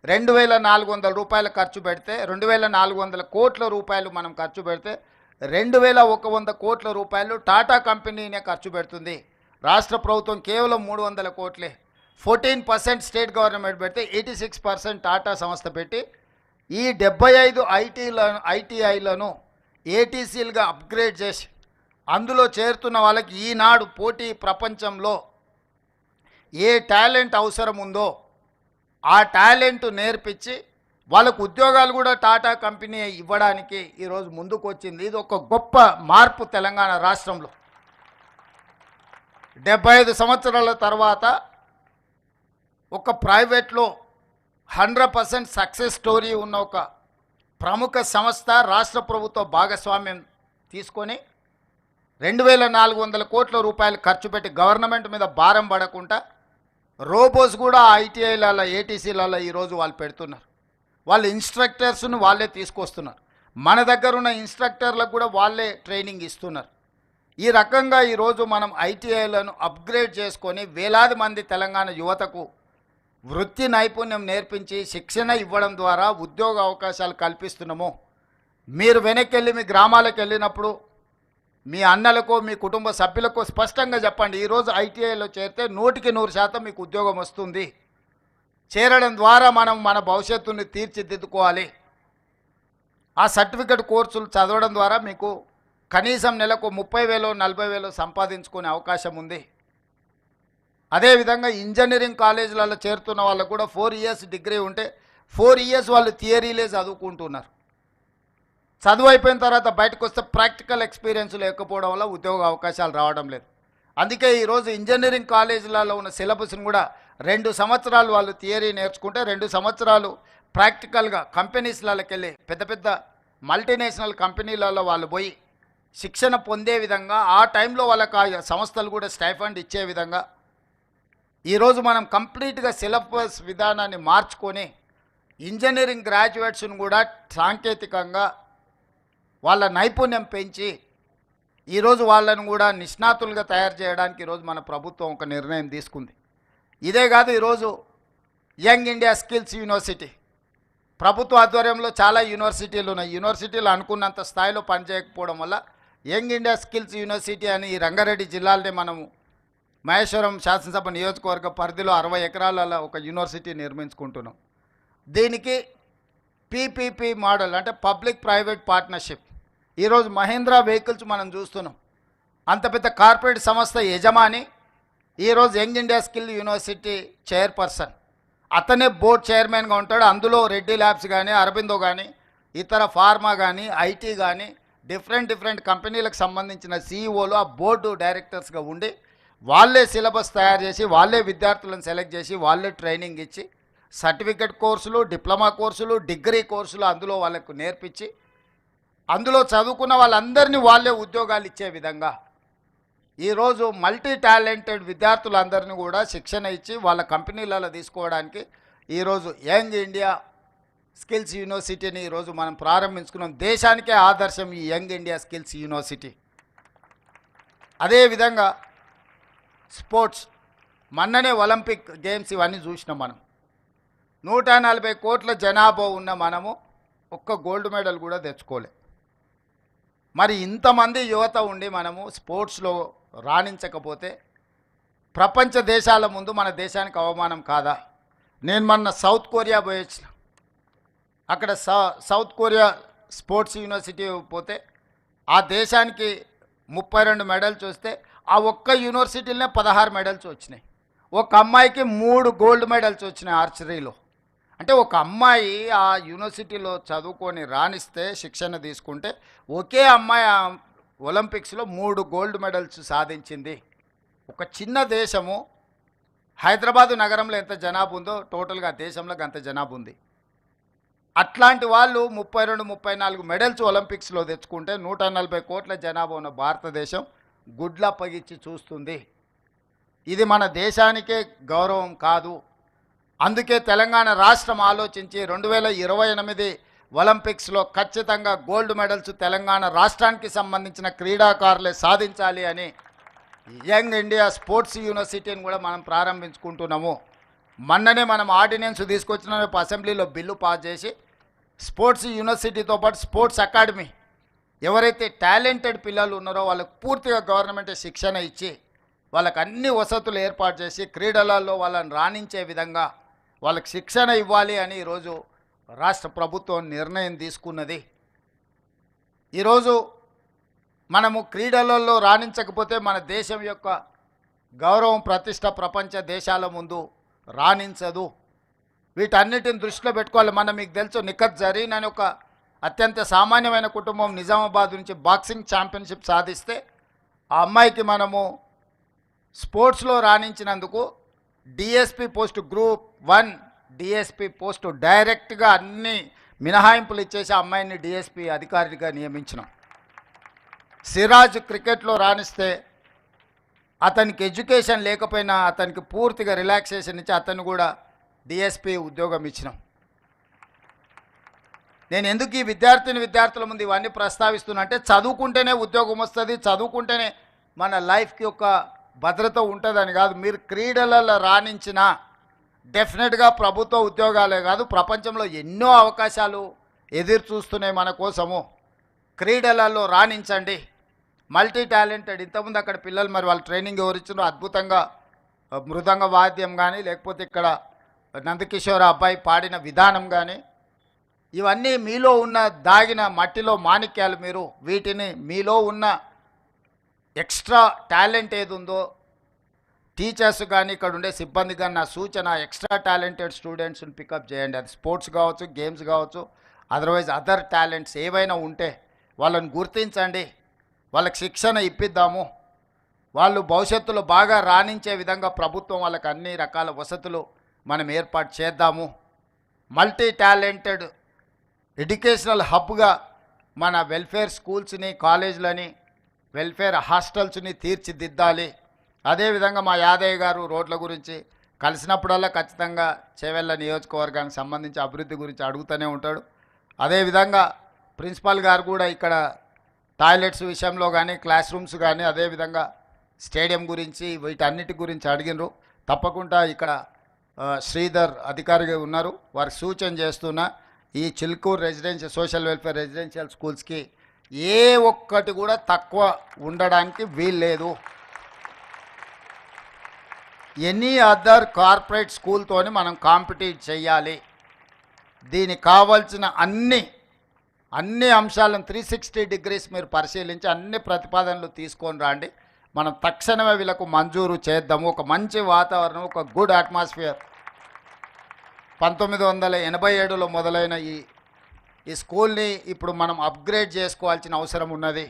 2,400 రూపాయలు ఖర్చు పెడితే, 2,400 కోట్ల రూపాయలు మనం ఖర్చు పెడితే 2,100 కోట్ల రూపాయలు టాటా కంపెనీనే ఖర్చు పెడుతుంది. రాష్ట్ర ప్రభుత్వం కేవలం 300 కోట్లే. 14% స్టేట్ గవర్నమెంట్ పెడితే 86% టాటా సంస్థ పెట్టి ఈ 75 ఐటీఐలను ఏటీసీలుగా అప్గ్రేడ్ చేసి అందులో చేరుతున్న వాళ్ళకి ఈనాడు పోటీ ప్రపంచంలో ఏ టాలెంట్ అవసరం ఉందో ఆ టాలెంట్ నేర్పించి వాళ్ళకు ఉద్యోగాలు కూడా టాటా కంపెనీ ఇవ్వడానికి ఈరోజు ముందుకు వచ్చింది. ఇది ఒక గొప్ప మార్పు తెలంగాణ రాష్ట్రంలో. 75 సంవత్సరాల తర్వాత ఒక ప్రైవేట్లో 100% సక్సెస్ స్టోరీ ఉన్న ఒక ప్రముఖ సంస్థ రాష్ట్ర ప్రభుత్వ భాగస్వామ్యం తీసుకొని 2400 కోట్ల రూపాయలు ఖర్చు పెట్టి గవర్నమెంట్ మీద భారం పడకుండా రోబోస్ కూడా ఐటీఐలలో ఏటీసీలలో ఈరోజు వాళ్ళు పెడుతున్నారు. వాళ్ళు ఇన్స్ట్రక్టర్స్ను వాళ్ళే తీసుకొస్తున్నారు. మన దగ్గర ఉన్న ఇన్స్ట్రక్టర్లకు కూడా వాళ్ళే ట్రైనింగ్ ఇస్తున్నారు. ఈ రకంగా ఈరోజు మనం ఐటీఐలను అప్గ్రేడ్ చేసుకొని వేలాది మంది తెలంగాణ యువతకు వృత్తి నైపుణ్యం నేర్పించి శిక్షణ ఇవ్వడం ద్వారా ఉద్యోగ అవకాశాలు కల్పిస్తున్నాము. మీరు వెనక్కి వెళ్ళి మీ గ్రామాలకు వెళ్ళినప్పుడు మీ అన్నలకు మీ కుటుంబ సభ్యులకు స్పష్టంగా చెప్పండి, ఈరోజు ఐటీఐలో చేరితే 100% మీకు ఉద్యోగం వస్తుంది. చేరడం ద్వారా మనం మన భవిష్యత్తుని తీర్చిదిద్దుకోవాలి. ఆ సర్టిఫికెట్ కోర్సులు చదవడం ద్వారా మీకు కనీసం నెలకు 30,000 40,000 సంపాదించుకునే అవకాశం ఉంది. అదేవిధంగా ఇంజనీరింగ్ కాలేజీలలో చేరుతున్న వాళ్ళకు కూడా 4 ఇయర్స్ డిగ్రీ ఉంటే 4 ఇయర్స్ వాళ్ళు థియరీలే చదువుకుంటున్నారు. చదువు అయిపోయిన తర్వాత బయటకు వస్తే ప్రాక్టికల్ ఎక్స్పీరియన్స్ లేకపోవడం వల్ల ఉద్యోగ అవకాశాలు రావడం లేదు. అందుకే ఈరోజు ఇంజనీరింగ్ కాలేజీలలో ఉన్న సిలబస్ని కూడా 2 సంవత్సరాలు వాళ్ళు థియరీ నేర్చుకుంటే 2 సంవత్సరాలు ప్రాక్టికల్గా కంపెనీస్లకి వెళ్ళి పెద్ద పెద్ద మల్టీనేషనల్ కంపెనీలలో వాళ్ళు పోయి శిక్షణ పొందే విధంగా ఆ టైంలో వాళ్ళకి ఆ సంస్థలు కూడా స్టైఫండ్ ఇచ్చే విధంగా ఈరోజు మనం కంప్లీట్గా సిలబస్ విధానాన్ని మార్చుకొని ఇంజనీరింగ్ గ్రాడ్యుయేట్స్ను కూడా సాంకేతికంగా వాళ్ళ నైపుణ్యం పెంచి ఈరోజు వాళ్ళను కూడా నిష్ణాతులుగా తయారు చేయడానికి ఈరోజు మన ప్రభుత్వం ఒక నిర్ణయం తీసుకుంది. ఇదే కాదు, ఈరోజు యంగ్ ఇండియా స్కిల్స్ యూనివర్సిటీ ప్రభుత్వ ఆధ్వర్యంలో చాలా యూనివర్సిటీలు ఉన్నాయి. యూనివర్సిటీలు అనుకున్నంత స్థాయిలో పనిచేయకపోవడం వల్ల యంగ్ ఇండియా స్కిల్స్ యూనివర్సిటీ అని ఈ రంగారెడ్డి జిల్లాలోనే మనము మహేశ్వరం శాసనసభ నియోజకవర్గ పరిధిలో 60 ఎకరాలలో ఒక యూనివర్సిటీ నిర్మించుకుంటున్నాం. దీనికి పీపీపీ మోడల్ అంటే పబ్లిక్ ప్రైవేట్ పార్ట్నర్షిప్. ఈరోజు మహీంద్రా వెహికల్స్ మనం చూస్తున్నాం. అంత పెద్ద కార్పొరేట్ సంస్థ యజమాని ఈరోజు young India skill university chairperson, అతనే బోర్డ్ చైర్మన్గా ఉంటాడు. అందులో రెడ్డి ల్యాబ్స్ కానీ అరబిందో కానీ ఇతర ఫార్మా కానీ ఐటీ కానీ డిఫరెంట్ కంపెనీలకు సంబంధించిన సీఈఓలు ఆ బోర్డు డైరెక్టర్స్గా ఉండి వాళ్ళే సిలబస్ తయారు చేసి వాళ్ళే విద్యార్థులను సెలెక్ట్ చేసి వాళ్ళే ట్రైనింగ్ ఇచ్చి సర్టిఫికెట్ కోర్సులు, డిప్లొమా కోర్సులు, డిగ్రీ కోర్సులు అందులో వాళ్ళకు నేర్పించి అందులో చదువుకున్న వాళ్ళందరినీ వాళ్ళే ఉద్యోగాలు ఇచ్చే విధంగా ఈరోజు మల్టీ టాలెంటెడ్ విద్యార్థులందరినీ కూడా శిక్షణ ఇచ్చి వాళ్ళ కంపెనీలలో తీసుకోవడానికి ఈరోజు యంగ్ ఇండియా స్కిల్స్ యూనివర్సిటీని ఈరోజు మనం ప్రారంభించుకున్నాం. దేశానికే ఆదర్శం ఈ యంగ్ ఇండియా స్కిల్స్ యూనివర్సిటీ. అదేవిధంగా స్పోర్ట్స్, మొన్ననే ఒలింపిక్ గేమ్స్ ఇవన్నీ చూసినాం. మనం 140 కోట్ల జనాభా ఉన్న మనము ఒక్క గోల్డ్ మెడల్ కూడా తెచ్చుకోలే. మరి ఇంతమంది యువత ఉండి మనము స్పోర్ట్స్లో రాణించకపోతే ప్రపంచ దేశాల ముందు మన దేశానికి అవమానం కాదా? నేను మొన్న సౌత్ కొరియా పోయొచ్చిన. అక్కడ సౌత్ కొరియా స్పోర్ట్స్ యూనివర్సిటీ పోతే ఆ దేశానికి 32 మెడల్స్ వస్తే ఆ ఒక్క యూనివర్సిటీలోనే 16 మెడల్స్ వచ్చినాయి. ఒక అమ్మాయికి 3 గోల్డ్ మెడల్స్ వచ్చినాయి ఆర్చరీలో. అంటే ఒక అమ్మాయి ఆ యూనివర్సిటీలో చదువుకొని రాణిస్తే శిక్షణ తీసుకుంటే ఒకే అమ్మాయి ఒలింపిక్స్లో 3 గోల్డ్ మెడల్స్ సాధించింది. ఒక చిన్న దేశము హైదరాబాదు నగరంలో ఎంత జనాభా ఉందో టోటల్గా దేశంలో అంత జనాభా ఉంది. అట్లాంటి వాళ్ళు 32-34 మెడల్స్ ఒలింపిక్స్లో తెచ్చుకుంటే 140 కోట్ల జనాభా ఉన్న భారతదేశం గుడ్లప్పగిచ్చి చూస్తుంది. ఇది మన దేశానికే గౌరవం కాదు. అందుకే తెలంగాణ రాష్ట్రం ఆలోచించి 2028 ఒలింపిక్స్లో ఖచ్చితంగా గోల్డ్ మెడల్స్ తెలంగాణ రాష్ట్రానికి సంబంధించిన క్రీడాకారులే సాధించాలి అని యంగ్ ఇండియా స్పోర్ట్స్ యూనివర్సిటీని కూడా మనం ప్రారంభించుకుంటున్నాము. మొన్ననే మనం ఆర్డినెన్స్ తీసుకొచ్చిన అసెంబ్లీలో బిల్లు పాస్ చేసి స్పోర్ట్స్ యూనివర్సిటీతో పాటు స్పోర్ట్స్ అకాడమీ ఎవరైతే టాలెంటెడ్ పిల్లలు ఉన్నారో వాళ్ళకు పూర్తిగా గవర్నమెంట్ శిక్షణ ఇచ్చి వాళ్ళకి అన్ని వసతులు ఏర్పాటు చేసి క్రీడలలో వాళ్ళని రాణించే విధంగా వాళ్ళకి శిక్షణ ఇవ్వాలి అని ఈరోజు రాష్ట్ర ప్రభుత్వం నిర్ణయం తీసుకున్నది. ఈరోజు మనము క్రీడలలో రాణించకపోతే మన దేశం యొక్క గౌరవం ప్రతిష్ట ప్రపంచ దేశాల ముందు రాణించదు. వీటన్నిటిని దృష్టిలో పెట్టుకోవాలి. మనం మీకు తెలుసు నిఖత్ జరీన్ అని ఒక అత్యంత సామాన్యమైన కుటుంబం నిజామాబాద్ నుంచి బాక్సింగ్ ఛాంపియన్షిప్ సాధిస్తే ఆ అమ్మాయికి మనము స్పోర్ట్స్లో రాణించినందుకు DSP post group 1 DSP post డైరెక్ట్గా అన్ని మినహాయింపులు ఇచ్చేసి ఆ అమ్మాయిని డిఎస్పి అధికారిగా నియమించినాం. సిరాజ్ క్రికెట్లో రాణిస్తే అతనికి ఎడ్యుకేషన్ లేకపోయినా అతనికి పూర్తిగా రిలాక్సేషన్ ఇచ్చి అతను కూడా డిఎస్పి ఉద్యోగం ఇచ్చినాం. నేను ఎందుకు ఈ విద్యార్థుల ముందు ఇవన్నీ ప్రస్తావిస్తున్నా అంటే చదువుకుంటేనే ఉద్యోగం వస్తుంది, చదువుకుంటేనే మన లైఫ్కి ఒక భద్రత ఉంటుందని కాదు. మీరు క్రీడలలో రాణించినా డెఫినెట్గా ప్రభుత్వ ఉద్యోగాలే కాదు, ప్రపంచంలో ఎన్నో అవకాశాలు ఎదురు చూస్తున్నాయి మన కోసము. క్రీడలలో రాణించండి, మల్టీ టాలెంటెడ్. ఇంతకుముందు అక్కడ పిల్లలు మరి వాళ్ళు ట్రైనింగ్ ఎవరు ఇచ్చినారో అద్భుతంగా మృదంగ వాద్యం కానీ లేకపోతే ఇక్కడ నందకిషోర్ అబ్బాయి పాడిన విధానం కానీ ఇవన్నీ మీలో ఉన్న దాగిన మట్టిలో మాణిక్యాలు. మీరు వీటిని మీలో ఉన్న ఎక్స్ట్రా టాలెంట్ ఏది ఉందో టీచర్స్ కానీ ఇక్కడ ఉండే సిబ్బంది కానీ నా సూచన ఎక్స్ట్రా టాలెంటెడ్ స్టూడెంట్స్ని పికప్ చేయండి. అది స్పోర్ట్స్ కావచ్చు, గేమ్స్ కావచ్చు, అదర్వైజ్ అదర్ టాలెంట్స్ ఏవైనా ఉంటే వాళ్ళని గుర్తించండి, వాళ్ళకి శిక్షణ ఇప్పిద్దాము. వాళ్ళు భవిష్యత్తులో బాగా రాణించే విధంగా ప్రభుత్వం వాళ్ళకి అన్ని రకాల వసతులు మనం ఏర్పాటు చేద్దాము. మల్టీ టాలెంటెడ్ ఎడ్యుకేషనల్ హబ్గా మన వెల్ఫేర్ స్కూల్స్ని, కాలేజీలని, వెల్ఫేర్ హాస్టల్స్ని తీర్చిదిద్దాలి. అదేవిధంగా మా యాదయ్య గారు రోడ్ల గురించి కలిసినప్పుడల్లా ఖచ్చితంగా చేవెళ్ళ నియోజకవర్గానికి సంబంధించి అభివృద్ధి గురించి అడుగుతూనే ఉంటాడు. అదేవిధంగా ప్రిన్సిపాల్ గారు కూడా ఇక్కడ టాయిలెట్స్ విషయంలో కానీ, క్లాస్ రూమ్స్ కానీ, అదేవిధంగా స్టేడియం గురించి వీటన్నిటి గురించి అడిగినరు. తప్పకుండా ఇక్కడ శ్రీధర్ అధికారిగా ఉన్నారు, వారికి సూచన చేస్తున్నా ఈ Chilukur residential social welfare residential స్కూల్స్కి ఏ ఒక్కటి కూడా తక్కువ ఉండడానికి వీల్లేదు. ఎనీ అదర్ కార్పొరేట్ స్కూల్తోని మనం కాంపిటీట్ చేయాలి. దీనికి కావాల్సిన అన్ని అంశాలను 360 డిగ్రీస్ మీరు పరిశీలించి అన్ని ప్రతిపాదనలు తీసుకొని రండి. మనం తక్షణమే వీళ్ళకు మంజూరు చేద్దాము. ఒక మంచి వాతావరణం, ఒక గుడ్ అట్మాస్ఫియర్. 1987లో మొదలైన ఈ స్కూల్ని ఇప్పుడు మనం అప్గ్రేడ్ చేసుకోవాల్సిన అవసరం ఉన్నది.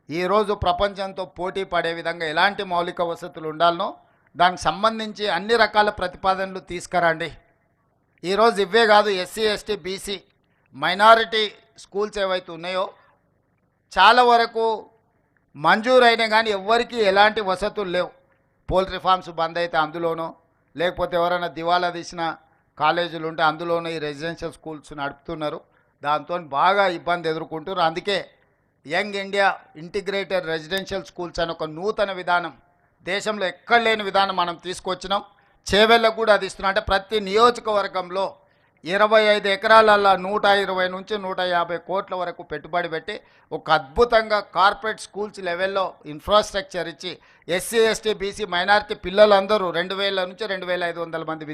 ఈరోజు ప్రపంచంతో పోటీ పడే విధంగా ఎలాంటి మౌలిక వసతులు ఉండాలనో దానికి సంబంధించి అన్ని రకాల ప్రతిపాదనలు తీసుకురండి. ఈరోజు ఇవే కాదు, SC, ST, BC, minority schools ఏవైతే ఉన్నాయో చాలా వరకు మంజూరైనా కానీ ఎవ్వరికీ ఎలాంటి వసతులు లేవు. పోల్ట్రీ ఫార్మ్స్ బంద్ అయితే అందులోనో, లేకపోతే ఎవరైనా దివాలా తీసిన కాలేజీలు ఉంటే అందులోనూ ఈ రెసిడెన్షియల్ స్కూల్స్ నడుపుతున్నారు. దాంతో బాగా ఇబ్బంది ఎదుర్కొంటున్నారు. అందుకే young India integrated residential schools అని ఒక నూతన విధానం, దేశంలో ఎక్కడ లేని విధానం మనం తీసుకొచ్చినాం. చేవెళ్ళకు కూడా అది ఇస్తున్నాం. అంటే ప్రతి నియోజకవర్గంలో 25 ఎకరాలల్లో 120 నుంచి 150 కోట్ల వరకు పెట్టుబడి పెట్టి ఒక అద్భుతంగా కార్పొరేట్ స్కూల్స్ లెవెల్లో ఇన్ఫ్రాస్ట్రక్చర్ ఇచ్చి ఎస్సీ, ఎస్టీ, బీసీ, మైనారిటీ పిల్లలందరూ 2000 నుంచి 2500 మంది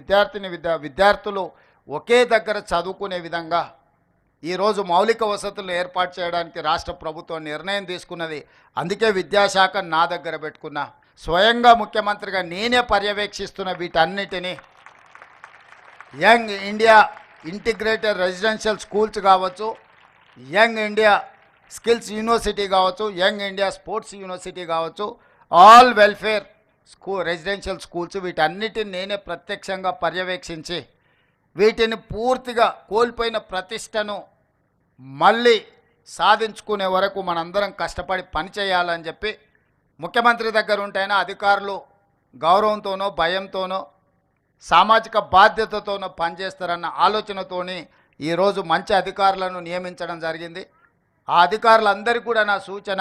విద్యార్థులు ఒకే దగ్గర చదువుకునే విధంగా ఈరోజు మౌలిక వసతులు ఏర్పాటు చేయడానికి రాష్ట్ర ప్రభుత్వం నిర్ణయం తీసుకున్నది. అందుకే విద్యాశాఖ నా దగ్గర పెట్టుకున్నా, స్వయంగా ముఖ్యమంత్రిగా నేనే పర్యవేక్షిస్తున్న వీటన్నిటినీ. Young India integrated residential schools కావచ్చు, యంగ్ ఇండియా స్కిల్స్ యూనివర్సిటీ కావచ్చు, యంగ్ ఇండియా స్పోర్ట్స్ యూనివర్సిటీ కావచ్చు, ఆల్ వెల్ఫేర్ రెసిడెన్షియల్ స్కూల్స్ వీటన్నిటిని నేనే ప్రత్యక్షంగా పర్యవేక్షించి వీటిని పూర్తిగా కోల్పోయిన ప్రతిష్టను మళ్ళీ సాధించుకునే వరకు మనందరం కష్టపడి పనిచేయాలని చెప్పి ముఖ్యమంత్రి దగ్గర ఉంటేనే అధికారులు గౌరవంతోనో భయంతోనో సామాజిక బాధ్యతతోనో పనిచేస్తారన్న ఆలోచనతోని ఈరోజు మంచి అధికారులను నియమించడం జరిగింది. ఆ అధికారులందరికీ కూడా నా సూచన,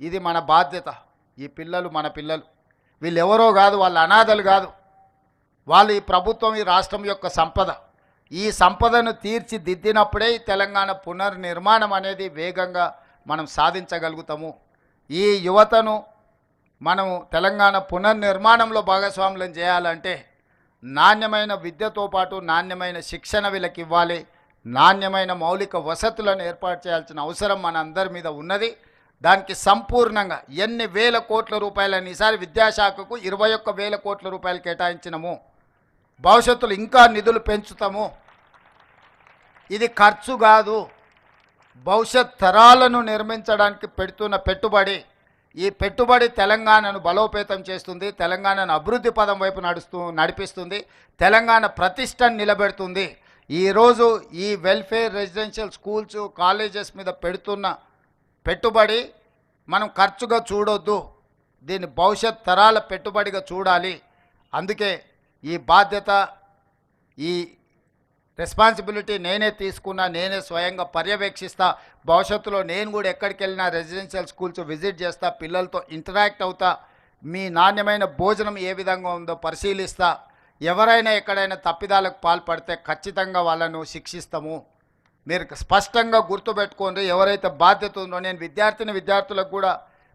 ఇది మన బాధ్యత. ఈ పిల్లలు మన పిల్లలు, వీళ్ళు ఎవరో కాదు, వాళ్ళు అనాథలు కాదు, వాళ్ళు ఈ ప్రభుత్వం, ఈ రాష్ట్రం యొక్క సంపద. ఈ సంపదను తీర్చిదిద్దినప్పుడే ఈ తెలంగాణ పునర్నిర్మాణం అనేది వేగంగా మనం సాధించగలుగుతాము. ఈ యువతను మనము తెలంగాణ పునర్నిర్మాణంలో భాగస్వాములను చేయాలంటే నాణ్యమైన విద్యతో పాటు నాణ్యమైన శిక్షణ వీళ్ళకి ఇవ్వాలి, నాణ్యమైన మౌలిక వసతులను ఏర్పాటు చేయాల్సిన అవసరం మన అందరి మీద ఉన్నది. దానికి సంపూర్ణంగా ఎన్ని వేల కోట్ల రూపాయలని ఈసారి విద్యాశాఖకు 21,000 కోట్ల రూపాయలు కేటాయించినము. భవిష్యత్తులో ఇంకా నిధులు పెంచుతాము. ఇది ఖర్చు కాదు, భవిష్యత్ తరాలను నిర్మించడానికి పెడుతున్న పెట్టుబడి. ఈ పెట్టుబడి తెలంగాణను బలోపేతం చేస్తుంది, తెలంగాణను అభివృద్ధి పదం వైపు నడిపిస్తుంది, తెలంగాణ ప్రతిష్టను నిలబెడుతుంది. ఈరోజు ఈ వెల్ఫేర్ రెసిడెన్షియల్ స్కూల్స్ కాలేజెస్ మీద పెడుతున్న పెట్టుబడి మనం ఖర్చుగా చూడొద్దు, దీన్ని భవిష్యత్ తరాల పెట్టుబడిగా చూడాలి. అందుకే ఈ బాధ్యత, ఈ రెస్పాన్సిబిలిటీ నేనే తీసుకున్నా, నేనే స్వయంగా పర్యవేక్షిస్తా. భవిష్యత్తులో నేను కూడా ఎక్కడికి వెళ్ళినా రెసిడెన్షియల్ స్కూల్స్ విజిట్ చేస్తా, పిల్లలతో ఇంటరాక్ట్ అవుతా, మీ నాణ్యమైన భోజనం ఏ విధంగా ఉందో పరిశీలిస్తా. ఎవరైనా ఎక్కడైనా తప్పిదాలకు పాల్పడితే ఖచ్చితంగా వాళ్ళను శిక్షిస్తాము. మీరు స్పష్టంగా గుర్తుపెట్టుకోండి, ఎవరైతే బాధ్యత ఉందో. నేను విద్యార్థులకు కూడా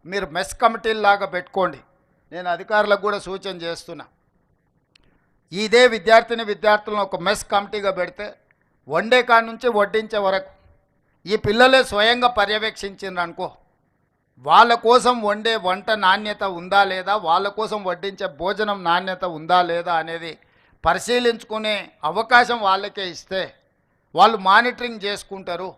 మీరు మెస్ కమిటీలాగా పెట్టుకోండి. నేను అధికారులకు కూడా సూచన చేస్తున్నా. ఇదే విద్యార్థులను ఒక మెస్ కమిటీగా పెడితే వండే కాడి నుంచి వడ్డించే వరకు ఈ పిల్లలే స్వయంగా పర్యవేక్షించిండ్రు అనుకో, వాళ్ళ కోసం వండే వంట నాణ్యత ఉందా లేదా, వాళ్ళ కోసం వడ్డించే భోజనం నాణ్యత ఉందా లేదా అనేది పరిశీలించుకునే అవకాశం వాళ్ళకే ఇస్తే వాళ్ళు మానిటరింగ్ చేసుకుంటారు.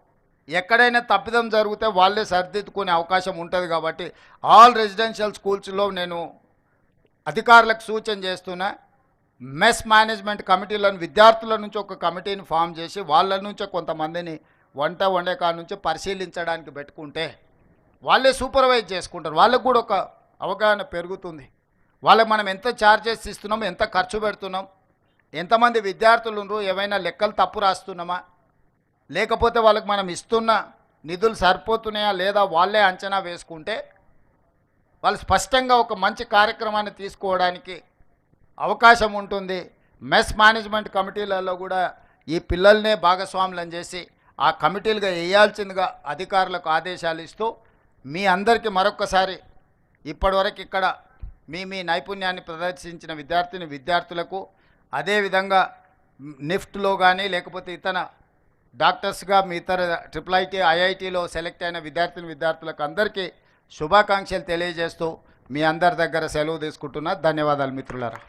ఎక్కడైనా తప్పిదం జరిగితే వాళ్ళే సరిదిద్దుకునే అవకాశం ఉంటుంది. కాబట్టి ఆల్ రెసిడెన్షియల్ స్కూల్స్లో నేను అధికారులకు సూచన చేస్తున్నా, మెస్ మేనేజ్మెంట్ కమిటీలను విద్యార్థుల నుంచి ఒక కమిటీని ఫామ్ చేసి వాళ్ళ నుంచే కొంతమందిని వంట వండే కాడ నుంచి పరిశీలించడానికి పెట్టుకుంటే వాళ్ళే సూపర్వైజ్ చేసుకుంటారు. వాళ్ళకు కూడా ఒక అవగాహన పెరుగుతుంది. వాళ్ళకి మనం ఎంత ఛార్జెస్ ఇస్తున్నాం, ఎంత ఖర్చు పెడుతున్నాం, ఎంతమంది విద్యార్థులు ఉన్నారు, ఏమైనా లెక్కలు తప్పు రాస్తున్నామా, లేకపోతే వాళ్ళకి మనం ఇస్తున్న నిధులు సరిపోతున్నాయా లేదా వాళ్ళే అంచనా వేసుకుంటే వాళ్ళు స్పష్టంగా ఒక మంచి కార్యక్రమాన్ని తీసుకోవడానికి అవకాశం ఉంటుంది. మెస్ మేనేజ్మెంట్ కమిటీలలో కూడా ఈ పిల్లల్నే భాగస్వాములను చేసి ఆ కమిటీలుగా వేయాల్సిందిగా అధికారులకు ఆదేశాలు ఇస్తూ, మీ అందరికీ మరొక్కసారి ఇప్పటివరకు ఇక్కడ మీ నైపుణ్యాన్ని ప్రదర్శించిన విద్యార్థులకు, అదేవిధంగా నిఫ్ట్లో కానీ లేకపోతే ఇతర డాక్టర్స్గా మీ ఇతర IIT IITలో సెలెక్ట్ అయిన విద్యార్థులకు అందరికీ శుభాకాంక్షలు తెలియజేస్తూ మీ అందరి దగ్గర సెలవు తీసుకుంటున్నా. ధన్యవాదాలు మిత్రులారా.